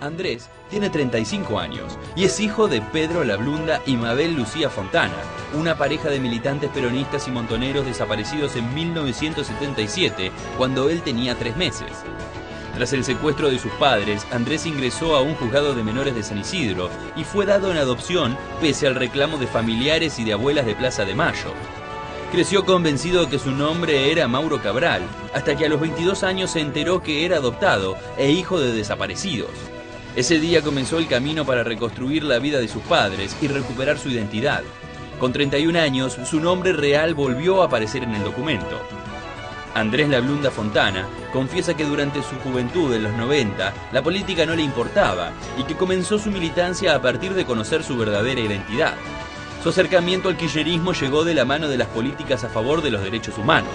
Andrés tiene 35 años y es hijo de Pedro Lablunda y Mabel Lucía Fontana, una pareja de militantes peronistas y montoneros desaparecidos en 1977, cuando él tenía 3 meses. Tras el secuestro de sus padres, Andrés ingresó a un juzgado de menores de San Isidro y fue dado en adopción pese al reclamo de familiares y de abuelas de Plaza de Mayo. Creció convencido que su nombre era Mauro Cabral, hasta que a los 22 años se enteró que era adoptado e hijo de desaparecidos. Ese día comenzó el camino para reconstruir la vida de sus padres y recuperar su identidad. Con 31 años, su nombre real volvió a aparecer en el documento. Andrés Lablunda Fontana confiesa que durante su juventud en los 90 la política no le importaba y que comenzó su militancia a partir de conocer su verdadera identidad. Su acercamiento al kirchnerismo llegó de la mano de las políticas a favor de los derechos humanos.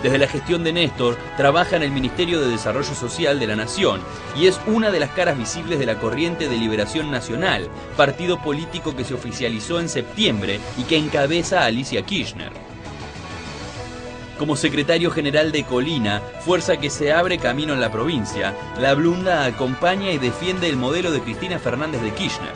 Desde la gestión de Néstor, trabaja en el Ministerio de Desarrollo Social de la Nación y es una de las caras visibles de la Corriente de Liberación Nacional, partido político que se oficializó en septiembre y que encabeza a Alicia Kirchner. Como secretario general de Colina, fuerza que se abre camino en la provincia, Lablunda acompaña y defiende el modelo de Cristina Fernández de Kirchner.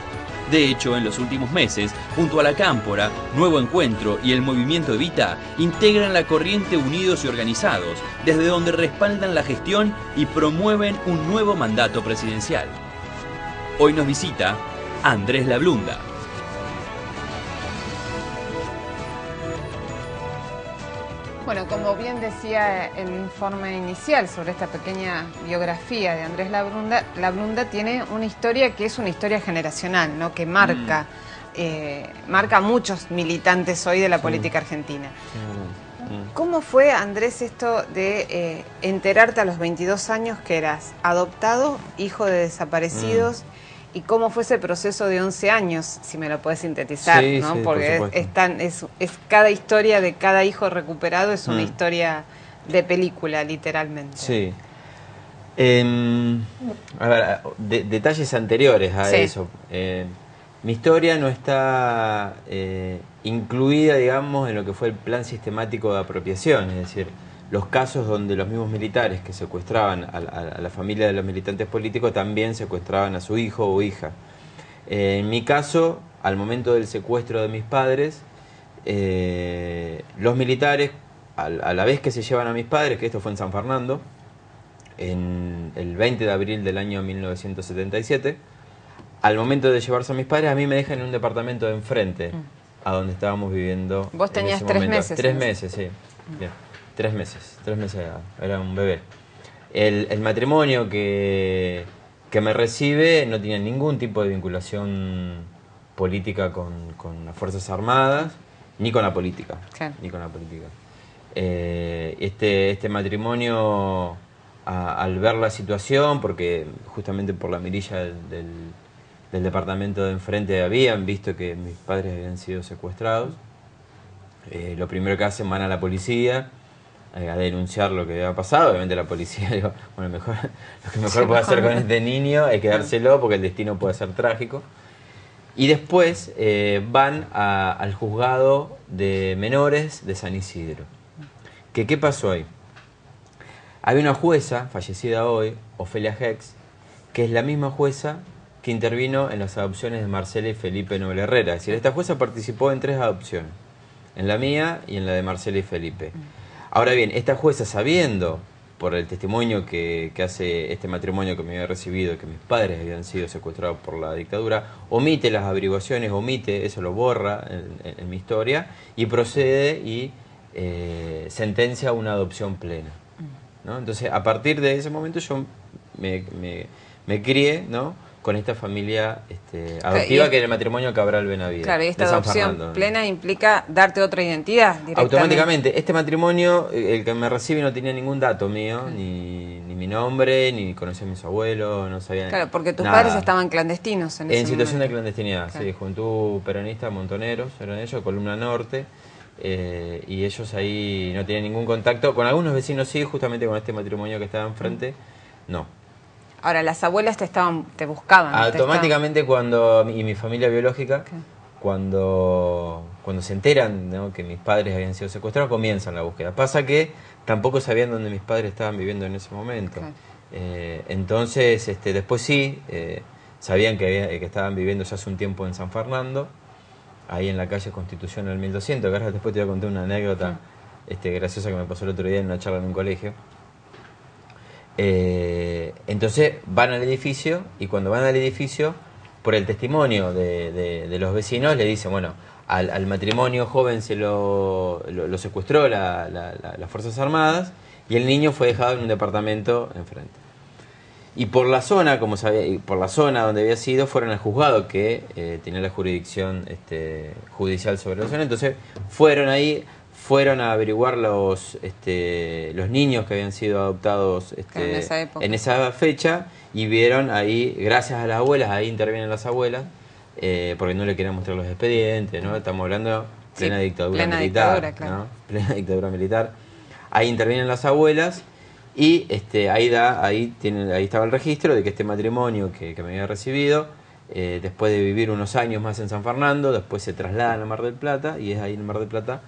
De hecho, en los últimos meses, junto a la Cámpora, Nuevo Encuentro y el Movimiento Evita, integran la corriente Unidos y Organizados, desde donde respaldan la gestión y promueven un nuevo mandato presidencial. Hoy nos visita Andrés Lablunda. Bueno, como bien decía el informe inicial sobre esta pequeña biografía de Andrés Lablunda, Lablunda tiene una historia que es una historia generacional, ¿no? Que marca a muchos militantes hoy de la política argentina. ¿Cómo fue, Andrés, esto de enterarte a los 22 años que eras adoptado, hijo de desaparecidos? ¿Y cómo fue ese proceso de 11 años, si me lo puedes sintetizar? Sí, ¿no? sí, Porque es cada historia de cada hijo recuperado es una historia de película, literalmente. Sí. A ver, detalles anteriores a eso. Mi historia no está incluida, digamos, en lo que fue el plan sistemático de apropiación, es decir, los casos donde los mismos militares que secuestraban a la familia de los militantes políticos también secuestraban a su hijo o hija. En mi caso, al momento del secuestro de mis padres, los militares, a la vez que se llevan a mis padres, que esto fue en San Fernando, en el 20 de abril del año 1977, al momento de llevarse a mis padres, a mí me dejan en un departamento de enfrente, a donde estábamos viviendo. ¿Vos tenías 3 meses? 3 meses, sí. Bien. 3 meses era un bebé. El matrimonio que me recibe no tiene ningún tipo de vinculación política con las Fuerzas Armadas, ni con la política. Claro. Ni con la política. Este matrimonio, al ver la situación, porque justamente por la mirilla del departamento de enfrente habían visto que mis padres habían sido secuestrados, lo primero que hacen, van a la policía a denunciar lo que había pasado. Obviamente la policía dijo, bueno, lo que mejor puede hacer con este niño es quedárselo porque el destino puede ser trágico. Y después van al juzgado de menores de San Isidro. ¿Qué pasó ahí? Había una jueza, fallecida hoy, Ofelia Hex, que es la misma jueza que intervino en las adopciones de Marcela y Felipe Noble Herrera. Es decir, esta jueza participó en 3 adopciones, en la mía y en la de Marcela y Felipe. Ahora bien, esta jueza, sabiendo por el testimonio que hace este matrimonio que me había recibido, que mis padres habían sido secuestrados por la dictadura, omite las averiguaciones, eso lo borra en mi historia, y procede y sentencia una adopción plena, ¿no? Entonces, a partir de ese momento yo me crié, ¿no?, con esta familia adoptiva, que era el matrimonio Cabral Benavides. Claro, y esta adopción plena implica darte otra identidad directamente. Automáticamente. Este matrimonio, el que me recibe, no tenía ningún dato mío, ni mi nombre, ni conocía a mis abuelos, no sabía nada. Claro, porque tus padres estaban clandestinos en ese situación momento. de clandestinidad, claro. Sí, Juventud Peronista, Montoneros, eran ellos, Columna Norte, y ellos ahí no tenían ningún contacto. Con algunos vecinos sí, justamente con este matrimonio que estaba enfrente, no. Ahora, las abuelas te buscaban. Automáticamente y mi familia biológica, cuando se enteran, ¿no?, que mis padres habían sido secuestrados, comienzan la búsqueda. Pasa que tampoco sabían dónde mis padres estaban viviendo en ese momento. Entonces, después sí, sabían que estaban viviendo ya hace un tiempo en San Fernando, ahí en la calle Constitución del 1200, que ahora después te voy a contar una anécdota graciosa que me pasó el otro día en una charla en un colegio. Entonces van al edificio, y cuando van al edificio, por el testimonio de los vecinos, le dicen, bueno, al matrimonio joven se lo secuestró las Fuerzas Armadas, y el niño fue dejado en un departamento enfrente. Y por la zona, como sabía, y por la zona donde había sido, fueron al juzgado que tenía la jurisdicción judicial sobre la zona. Entonces fueron ahí, fueron a averiguar los niños que habían sido adoptados en esa fecha, y vieron ahí, gracias a las abuelas, ahí intervienen las abuelas, porque no le querían mostrar los expedientes, ¿no? Estamos hablando de plena dictadura militar, claro. ¿no? Plena dictadura militar. Ahí intervienen las abuelas, y ahí estaba el registro de que este matrimonio que me había recibido, después de vivir unos años más en San Fernando, después se trasladan a Mar del Plata, y es ahí en Mar del Plata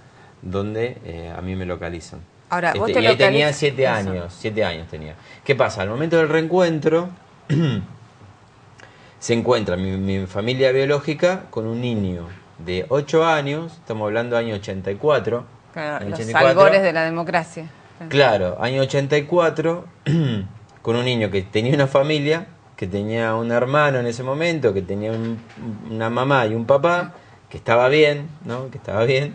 donde a mí me localizan. Ahora, vos te y ahí tenía localizas- 7 años, 7 años tenía. ¿Qué pasa? Al momento del reencuentro se encuentra mi familia biológica con un niño de 8 años, estamos hablando del año 84. Claro, año los 84, albores de la democracia. Claro, año 84, con un niño que tenía una familia, que tenía un hermano en ese momento, que tenía una mamá y un papá, que estaba bien, ¿no? Que estaba bien.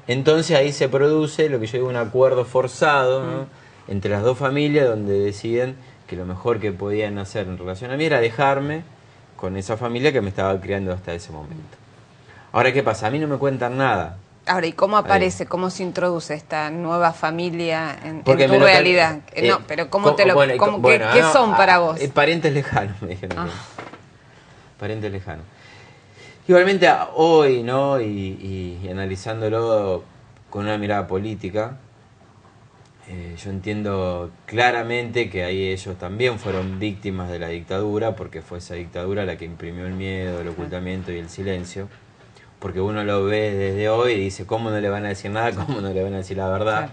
Entonces ahí se produce lo que yo digo, un acuerdo forzado, ¿no? Entre las dos familias, donde deciden que lo mejor que podían hacer en relación a mí era dejarme con esa familia que me estaba criando hasta ese momento. Ahora, ¿qué pasa? A mí no me cuentan nada. Ahora, ¿y cómo aparece, cómo se introduce esta nueva familia en tu Me realidad? No, pero ¿cómo te lo, ¿qué son para vos? Parientes lejanos, me dijeron. Parientes lejanos. Igualmente hoy, ¿no? Y analizándolo con una mirada política, yo entiendo claramente que ahí ellos también fueron víctimas de la dictadura, porque fue esa dictadura la que imprimió el miedo, el ocultamiento y el silencio. Porque uno lo ve desde hoy y dice, ¿cómo no le van a decir nada? ¿Cómo no le van a decir la verdad?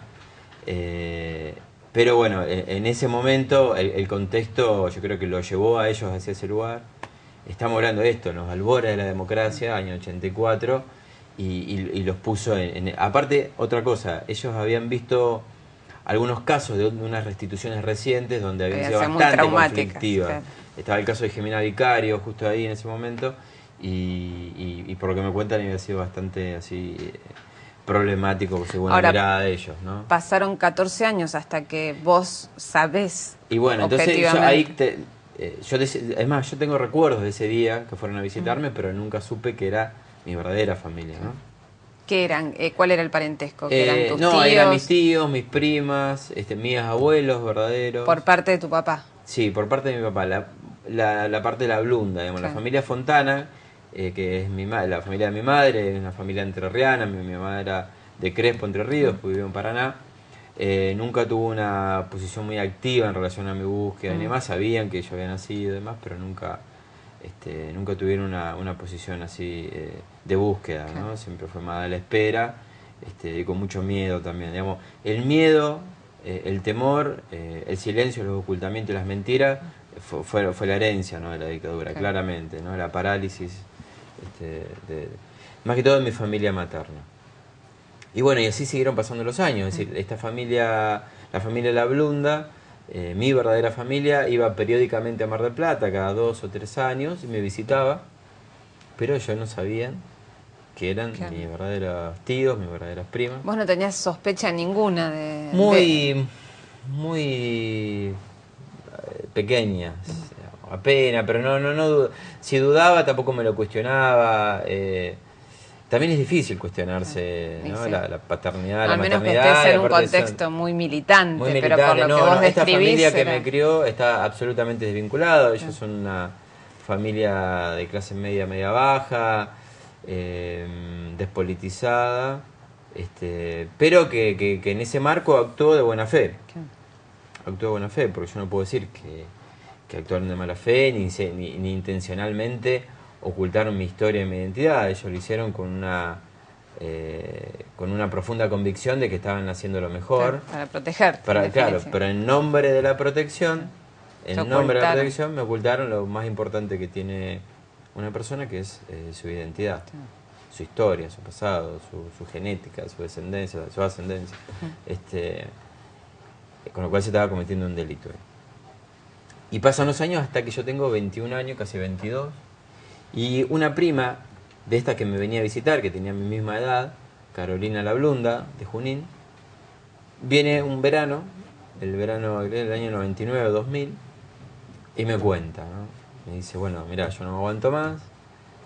Pero bueno, en ese momento el contexto yo creo que lo llevó a ellos hacia ese lugar. Estamos hablando de esto, en los albores de la democracia, año 84, y los puso Aparte, otra cosa, ellos habían visto algunos casos de unas restituciones recientes donde habían sido bastante conflictivas. Claro. Estaba el caso de Jimena Vicario, justo ahí en ese momento, y por lo que me cuentan había sido bastante así problemático según la mirada de ellos, ¿no? Pasaron 14 años hasta que vos sabés. Y bueno, entonces es más, yo tengo recuerdos de ese día que fueron a visitarme, pero nunca supe que era mi verdadera familia, ¿no? ¿Qué eran? ¿Cuál era el parentesco? ¿Qué eran tus tíos? No, eran mis tíos, mis primas, mis abuelos verdaderos. ¿Por parte de tu papá? Sí, por parte de mi papá. La parte de la Blunda, digamos, claro. La familia Fontana, que es la familia de mi madre, es una familia entrerriana. Mi mamá era de Crespo, Entre Ríos, pues vivió en Paraná. Nunca tuvo una posición muy activa en relación a mi búsqueda, ni demás. Sabían que yo había nacido y demás, pero nunca tuvieron una posición así de búsqueda, ¿no? Claro. Siempre fue más a la espera, y con mucho miedo también, digamos. El miedo, el temor, el silencio, los ocultamientos y las mentiras fue la herencia, ¿no? De la dictadura, claro. Claramente, ¿no? La parálisis, más que todo de mi familia materna. Y bueno, y así siguieron pasando los años, es decir, esta familia, la familia La Blunda, mi verdadera familia, iba periódicamente a Mar del Plata cada 2 o 3 años y me visitaba, pero yo no sabía que eran mis verdaderos tíos, mis verdaderas primas. Vos no tenías sospecha ninguna de... Muy pequeña, apenas, pero no, si dudaba tampoco me lo cuestionaba. También es difícil cuestionarse, ¿no? Sí. La paternidad, la maternidad. Al menos que estés en un contexto muy militante, pero por lo que vos describís... Esta familia que me crió está absolutamente desvinculada. Ellos son una familia de clase media, media baja, despolitizada, pero que en ese marco actuó de buena fe. Actuó de buena fe, porque yo no puedo decir que actuaron de mala fe, ni intencionalmente ocultaron mi historia y mi identidad. Ellos lo hicieron con una con una profunda convicción de que estaban haciendo lo mejor. Claro, para protegerte. Claro, pero en nombre de la protección, me ocultaron lo más importante que tiene una persona, que es su identidad, su historia, su pasado, su genética, su descendencia, su ascendencia. Con lo cual se estaba cometiendo un delito. Y pasan los años hasta que yo tengo 21 años, casi 22, y una prima de esta que me venía a visitar, que tenía mi misma edad, Carolina Lablunda, de Junín, viene un verano, el verano del año 99 o 2000, y me cuenta, ¿no? Me dice, bueno, mira, yo no me aguanto más,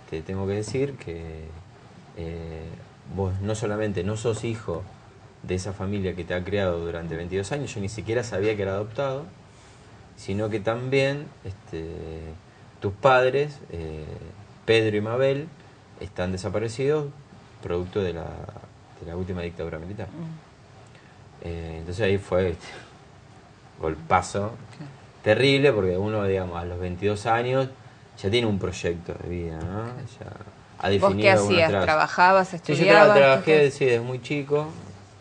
te tengo que decir que vos no solamente no sos hijo de esa familia que te ha criado durante 22 años, yo ni siquiera sabía que era adoptado, sino que también tus padres, Pedro y Mabel, están desaparecidos producto de la última dictadura militar. Entonces ahí fue golpazo terrible, porque uno, digamos, a los 22 años ya tiene un proyecto de vida, ¿no? Ya ha definido. ¿Vos qué hacías? ¿Trabajabas, estudiabas? Sí, yo trabajé desde muy chico.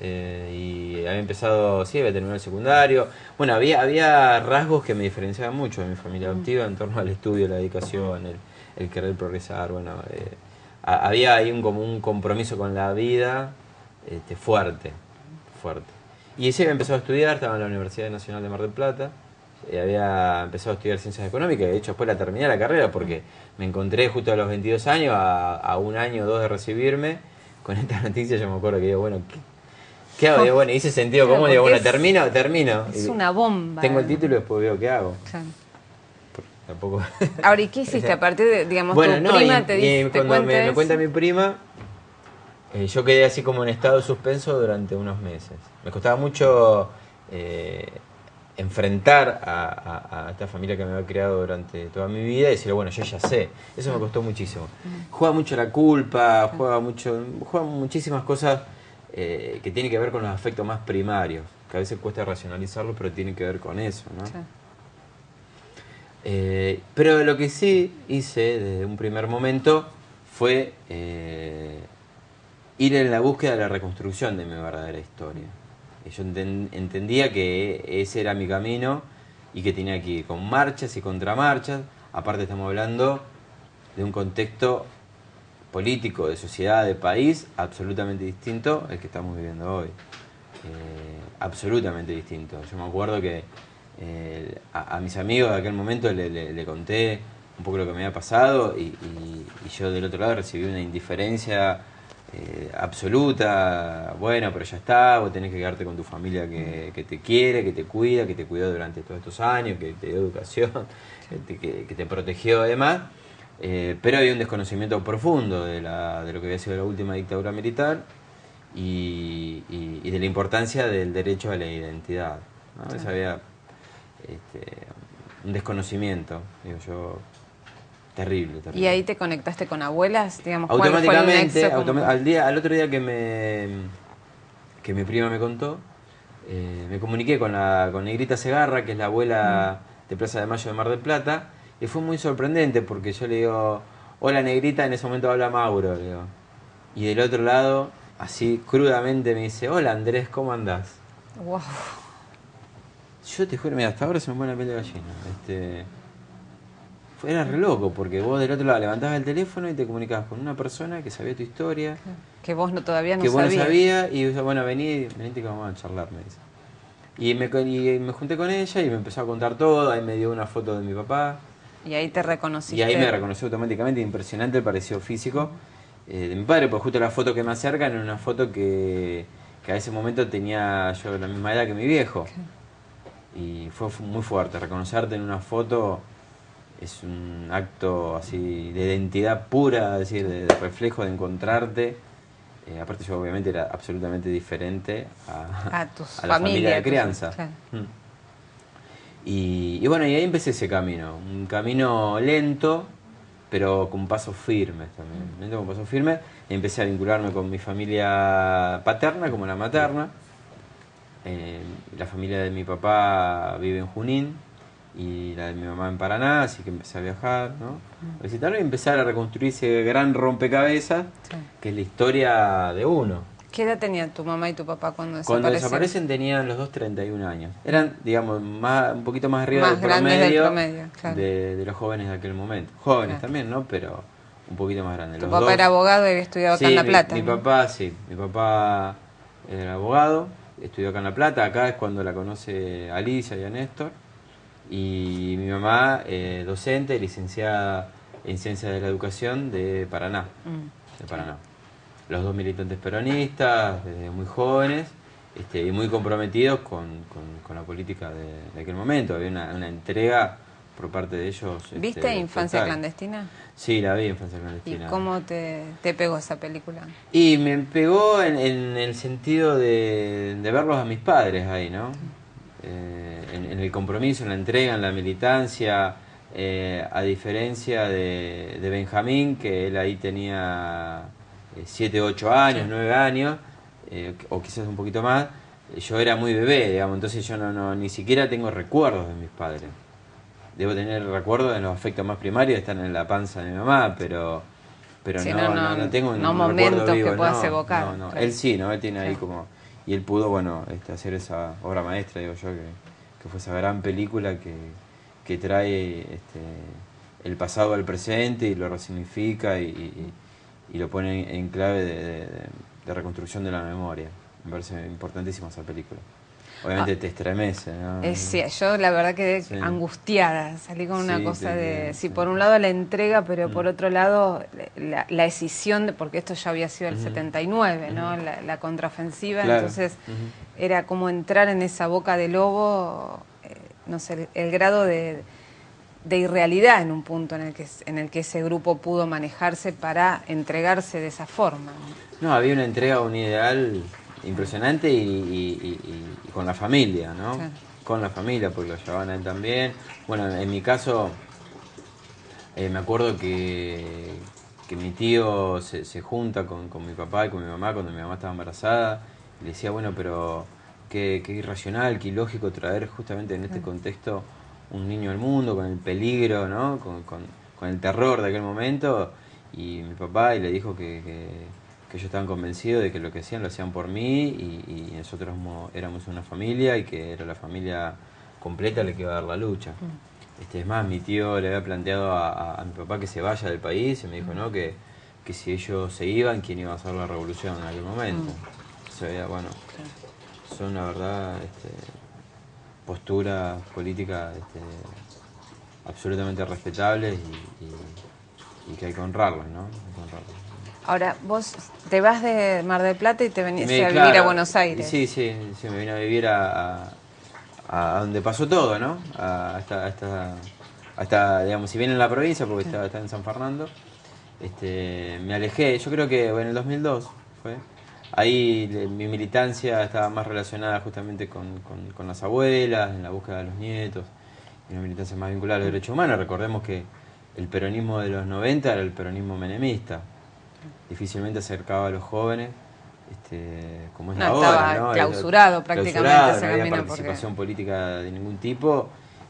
Y había empezado, había terminado el secundario. Bueno, había rasgos que me diferenciaban mucho de mi familia adoptiva en torno al estudio, la dedicación, el querer progresar. Bueno, había ahí como un compromiso con la vida fuerte. Y ese había empezado a estudiar, estaba en la Universidad Nacional de Mar del Plata. Había empezado a estudiar Ciencias Económicas, de hecho después la terminé la carrera porque me encontré justo a los 22 años, a un año o dos de recibirme, con esta noticia. Yo me acuerdo que digo, bueno, ¿qué hago? Digo, bueno, hice sentido común, digo, bueno, termino. Es una bomba. Tengo el título y después veo qué hago. Claro. Tampoco. Ahora, ¿y qué hiciste? A partir de, digamos, bueno, tu prima te dice, cuando me cuenta mi prima, yo quedé así como en estado de suspenso durante unos meses. Me costaba mucho enfrentar a esta familia que me había criado durante toda mi vida y decir, bueno, yo ya sé. Eso me costó muchísimo. Juega mucho la culpa, juega muchísimas cosas que tienen que ver con los afectos más primarios, que a veces cuesta racionalizarlo, pero tiene que ver con eso, ¿no? Sí. Pero lo que sí hice desde un primer momento fue ir en la búsqueda de la reconstrucción de mi verdadera historia. Yo entendía que ese era mi camino y que tenía que ir con marchas y contramarchas. Aparte estamos hablando de un contexto político, de sociedad, de país, absolutamente distinto al que estamos viviendo hoy. Absolutamente distinto. Yo me acuerdo que a mis amigos de aquel momento le conté un poco lo que me había pasado y yo del otro lado recibí una indiferencia absoluta. Bueno, pero ya está, vos tenés que quedarte con tu familia que te quiere, que te cuida, que te cuidó durante todos estos años, que te dio educación, que te protegió además. Pero había un desconocimiento profundo de lo que había sido la última dictadura militar y de la importancia del derecho a la identidad, ¿no? Sí. Había un desconocimiento, digo yo, terrible. ¿Y ahí te conectaste con abuelas? Digamos, automáticamente, al otro día que mi prima me contó, me comuniqué con Negrita Segarra, que es la abuela de Plaza de Mayo de Mar del Plata. Y fue muy sorprendente porque yo le digo, hola Negrita, en ese momento habla Mauro, le digo. Y del otro lado, así crudamente me dice, hola Andrés, ¿cómo andás? Wow. Yo te juro, mira, hasta ahora se me pone la piel de gallina. Era re loco, porque vos del otro lado levantabas el teléfono y te comunicabas con una persona que sabía tu historia. Que vos todavía no sabías. Que vos no sabías, y yo, bueno, venite que vamos a charlar, me dice. Y me junté con ella y me empezó a contar todo, ahí me dio una foto de mi papá. Y ahí te reconociste. Y ahí me reconoció automáticamente, impresionante el parecido físico de mi padre, pues justo la foto que me acercan era una foto que a ese momento tenía yo la misma edad que mi viejo. Okay. Y fue muy fuerte, reconocerte en una foto es un acto así de identidad pura, es decir, de reflejo, de encontrarte. Aparte yo obviamente era absolutamente diferente a la familia de crianza. Claro. Y bueno, y ahí empecé ese camino, un camino lento, pero con pasos firmes también. Lento con pasos firmes, y empecé a vincularme con mi familia paterna como la materna. La familia de mi papá vive en Junín, y la de mi mamá en Paraná, así que empecé a viajar, ¿no? A visitarlo y empezar a reconstruir ese gran rompecabezas, Sí. que es la historia de uno. ¿Qué edad tenían tu mamá y tu papá cuando Cuando desaparecieron? desaparecen tenían los dos 31 años. Eran, digamos, un poquito más arriba Más del grandes promedio, del promedio, claro. de los jóvenes de aquel momento. Jóvenes Claro. también, ¿no? Pero un poquito más grandes. Tu Los papá dos. era abogado y había estudiado acá Sí, en La Plata. mi ¿no? papá, sí. Mi papá era abogado, estudió acá en La Plata. Acá es cuando la conoce Alicia y a Néstor. Y mi mamá, docente, licenciada en Ciencias de la Educación de Paraná. De Paraná. Los dos militantes peronistas, desde muy jóvenes, y muy comprometidos con la política de aquel momento. Había una entrega por parte de ellos. ¿Viste Infancia total. Clandestina? Sí, la vi, Infancia ¿Y Clandestina. cómo te pegó esa película? Y me pegó en el sentido de verlos a mis padres ahí, ¿no? En el compromiso, en la entrega, en la militancia, a diferencia de Benjamín, que él ahí tenía 7, 8 años, 9 años, o quizás un poquito más. Yo era muy bebé, digamos, entonces yo ni siquiera tengo recuerdos de mis padres. Debo tener recuerdos de los afectos más primarios, están en la panza de mi mamá, pero Sí, no tengo un momentos recuerdo vivo. que puedas evocar. No. Claro. Él sí, ¿no? Él tiene ahí Sí. como... Y él pudo, bueno, hacer esa obra maestra, digo yo, que fue esa gran película que trae el pasado al presente y lo resignifica y lo pone en clave de reconstrucción de la memoria. Me parece importantísima esa película. Obviamente te estremece, ¿no? Sí, yo la verdad quedé Sí. angustiada, salí con una Sí, cosa de, sí. por un lado la entrega, pero por otro lado la escisión, porque esto ya había sido el 79, ¿no? La contraofensiva, Claro. entonces era como entrar en esa boca de lobo, no sé, el grado de irrealidad en un punto en el que ese grupo pudo manejarse para entregarse de esa forma, ¿no? No, había una entrega, un ideal impresionante y con la familia, ¿no? Claro. Con la familia, porque lo llevaban a él también. Bueno, en mi caso, me acuerdo que mi tío se junta con mi papá y con mi mamá cuando mi mamá estaba embarazada. Y le decía, bueno, pero qué irracional, qué ilógico traer justamente en este contexto un niño al mundo, con el peligro, ¿no? Con el terror de aquel momento. Y mi papá le dijo que ellos estaban convencidos de que lo que hacían lo hacían por mí y nosotros éramos una familia y que era la familia completa la que iba a dar la lucha. Es más, mi tío le había planteado a mi papá que se vaya del país y me dijo, ¿no? Que si ellos se iban, ¿quién iba a hacer la revolución en aquel momento? O sea, bueno, son la verdad posturas políticas absolutamente respetables y que hay que honrarlas, ¿no? Hay que honrarlas. Ahora, vos te vas de Mar del Plata y te venís a vivir Claro, a Buenos Aires. Sí, me vine a vivir a donde pasó todo, ¿no? Hasta, digamos, si bien en la provincia, porque está en San Fernando, me alejé, yo creo que en el 2002 fue. Ahí mi militancia estaba más relacionada justamente con las abuelas, en la búsqueda de los nietos, y una militancia más vinculada a los derechos humanos. Recordemos que el peronismo de los 90 era el peronismo menemista. Difícilmente acercaba a los jóvenes, como es ahora, estaba ¿no? clausurado prácticamente Clausurado, ese no había camino, participación política de ningún tipo,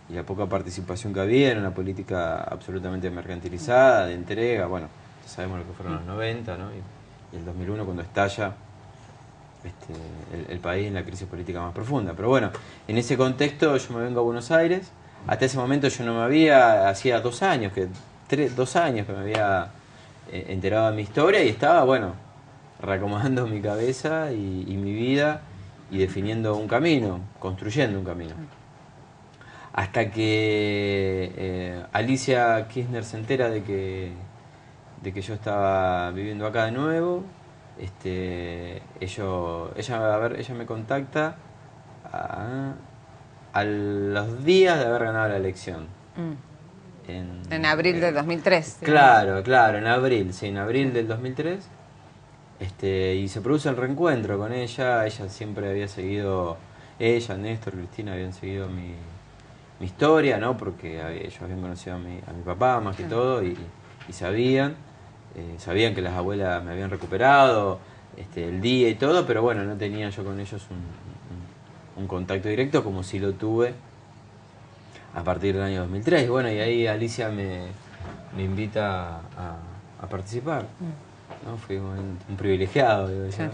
y la poca participación que había era una política absolutamente mercantilizada, de entrega. Bueno, ya sabemos lo que fueron los 90, ¿no? Y el 2001 cuando estalla el país en la crisis política más profunda. Pero bueno, en ese contexto yo me vengo a Buenos Aires. Hasta ese momento yo no me había, hacía 2 años, 2 años que me había enterado de mi historia y estaba, bueno, reacomodando mi cabeza y mi vida y definiendo un camino, construyendo un camino. Hasta que Alicia Kirchner se entera de que yo estaba viviendo acá de nuevo. Ella me contacta a los días de haber ganado la elección. En abril del 2003. Claro, en abril, sí, en abril del 2003. Y se produce el reencuentro con ella. Ella siempre había seguido, ella, Néstor, Cristina habían seguido mi historia, ¿no? Porque ellos habían conocido a mi papá más que todo y sabían que las abuelas me habían recuperado el día y todo, pero bueno, no tenía yo con ellos un contacto directo como si lo tuve a partir del año 2003. Y bueno, y ahí Alicia me invita a participar, ¿no? Fui un privilegiado, digo yo,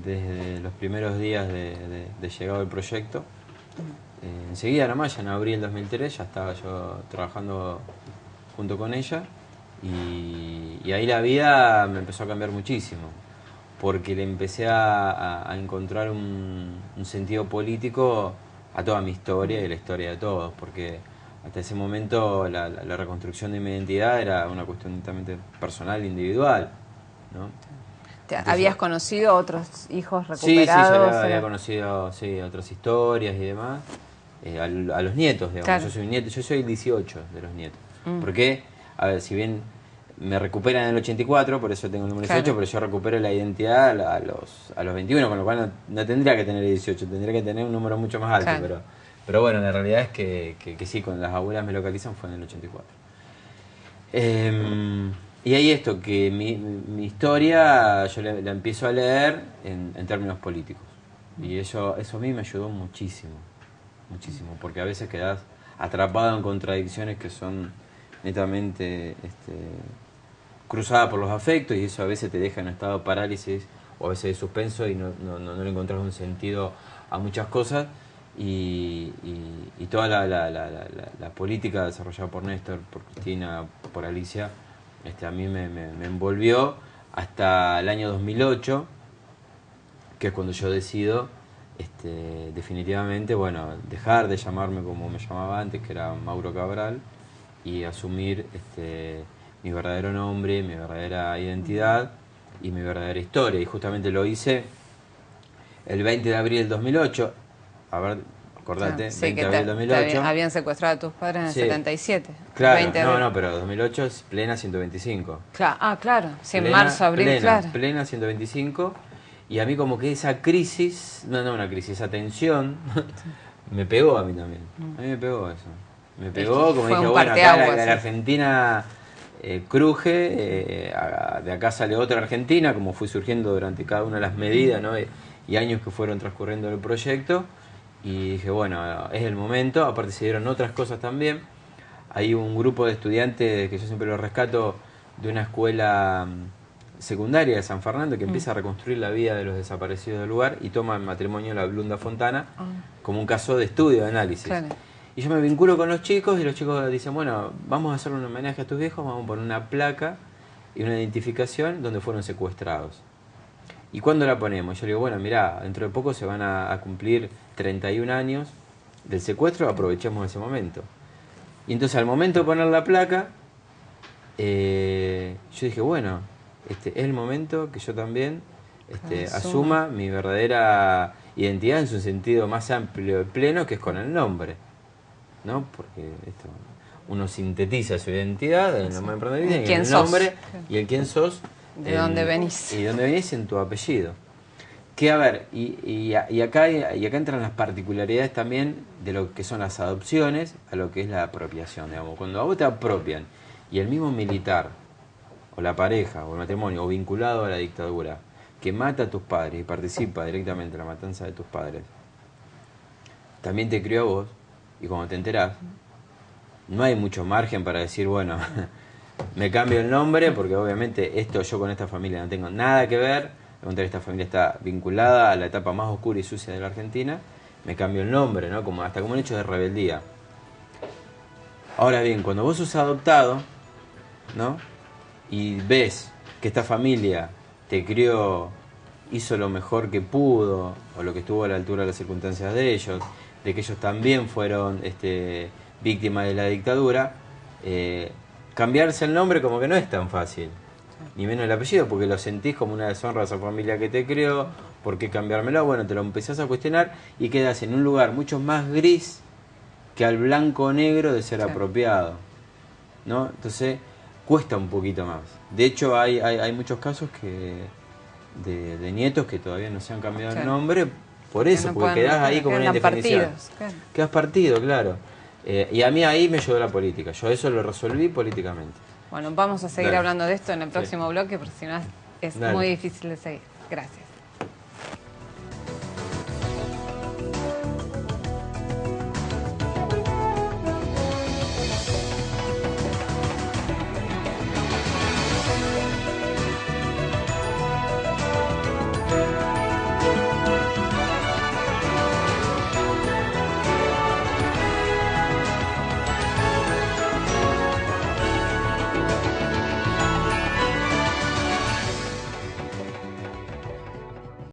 desde los primeros días de llegado al proyecto. Enseguida nomás, ya en abril del 2003, ya estaba yo trabajando junto con ella, y ahí la vida me empezó a cambiar muchísimo, porque le empecé a encontrar un sentido político a toda mi historia y la historia de todos, porque hasta ese momento la reconstrucción de mi identidad era una cuestión netamente personal, individual, ¿no? Entonces, ¿habías conocido otros hijos recuperados? Sí, yo había conocido otras historias y demás, a los nietos, digamos. Claro. Yo soy un nieto, yo soy el 18 de los nietos. Porque, a ver, si bien me recuperan en el 84, por eso tengo el número 18, pero yo recupero la identidad a los 21, con lo cual no tendría que tener el 18, tendría que tener un número mucho más alto. Pero bueno, la realidad es que sí, cuando las abuelas me localizan fue en el 84. Y ahí esto, que mi historia yo la empiezo a leer en términos políticos. Y eso a mí me ayudó muchísimo, muchísimo, porque a veces quedás atrapado en contradicciones que son netamente cruzadas por los afectos, y eso a veces te deja en estado de parálisis o a veces de suspenso, y no le encontrás un sentido a muchas cosas. Y toda la política desarrollada por Néstor, por Cristina, por Alicia, a mí me envolvió hasta el año 2008, que es cuando yo decido definitivamente, bueno, dejar de llamarme como me llamaba antes, que era Mauro Cabral, y asumir mi verdadero nombre, mi verdadera identidad y mi verdadera historia. Y justamente lo hice el 20 de abril del 2008. A ver, acordate, sí, 20 de abril del 2008. Habían secuestrado a tus padres en el 77. Claro, no, pero 2008 es plena 125. Claro, sí, en marzo, abril, plena 125. Y a mí como que esa crisis, esa tensión, me pegó a mí también. A mí me pegó eso. Me pegó, como dije, bueno, acá la Argentina cruje, de acá sale otra Argentina, como fue surgiendo durante cada una de las medidas, ¿no? Y años que fueron transcurriendo el proyecto. Y dije, bueno, es el momento. Aparte se dieron otras cosas también. Hay un grupo de estudiantes, que yo siempre lo rescato, de una escuela secundaria de San Fernando, que empieza a reconstruir la vida de los desaparecidos del lugar, y toma el matrimonio de la Blunda Fontana como un caso de estudio, de análisis. Claro. Y yo me vinculo con los chicos, y los chicos dicen, bueno, vamos a hacer un homenaje a tus viejos, vamos a poner una placa y una identificación donde fueron secuestrados. ¿Y cuándo la ponemos? Yo le digo, bueno, mirá, dentro de poco se van a cumplir 31 años del secuestro, aprovechemos ese momento. Y entonces al momento de poner la placa, yo dije, bueno, es el momento que yo también asuma mi verdadera identidad en su sentido más amplio y pleno, que es con el nombre, ¿no? Porque uno sintetiza su identidad en el nombre emprendedor, en el nombre y el quién sos. ¿De dónde venís? Y de dónde venís en tu apellido. Que a ver, y acá entran las particularidades también de lo que son las adopciones a lo que es la apropiación, digamos. Cuando a vos te apropian y el mismo militar, o la pareja, o el matrimonio, o vinculado a la dictadura, que mata a tus padres y participa directamente en la matanza de tus padres, también te crió a vos, y cuando te enterás, no hay mucho margen para decir, bueno, me cambio el nombre, porque obviamente yo con esta familia no tengo nada que ver. Al contrario, esta familia está vinculada a la etapa más oscura y sucia de la Argentina. Me cambio el nombre, ¿no? Hasta como un hecho de rebeldía. Ahora bien, cuando vos sos adoptado, ¿no? Y ves que esta familia te crió, hizo lo mejor que pudo, o lo que estuvo a la altura de las circunstancias de ellos, de que ellos también fueron víctimas de la dictadura, cambiarse el nombre como que no es tan fácil, ni menos el apellido, porque lo sentís como una deshonra a esa familia que te crió. ¿Por qué cambiármelo? Bueno, te lo empezás a cuestionar y quedas en un lugar mucho más gris que al blanco o negro de ser apropiado, ¿no? Entonces cuesta un poquito más. De hecho hay muchos casos de nietos que todavía no se han cambiado el nombre por eso, porque quedás ahí como una indefinición. Quedas partido, claro. Y a mí ahí me ayudó la política. Yo eso lo resolví políticamente. Bueno, vamos a seguir hablando de esto en el próximo bloque, porque si no es muy difícil de seguir. Gracias.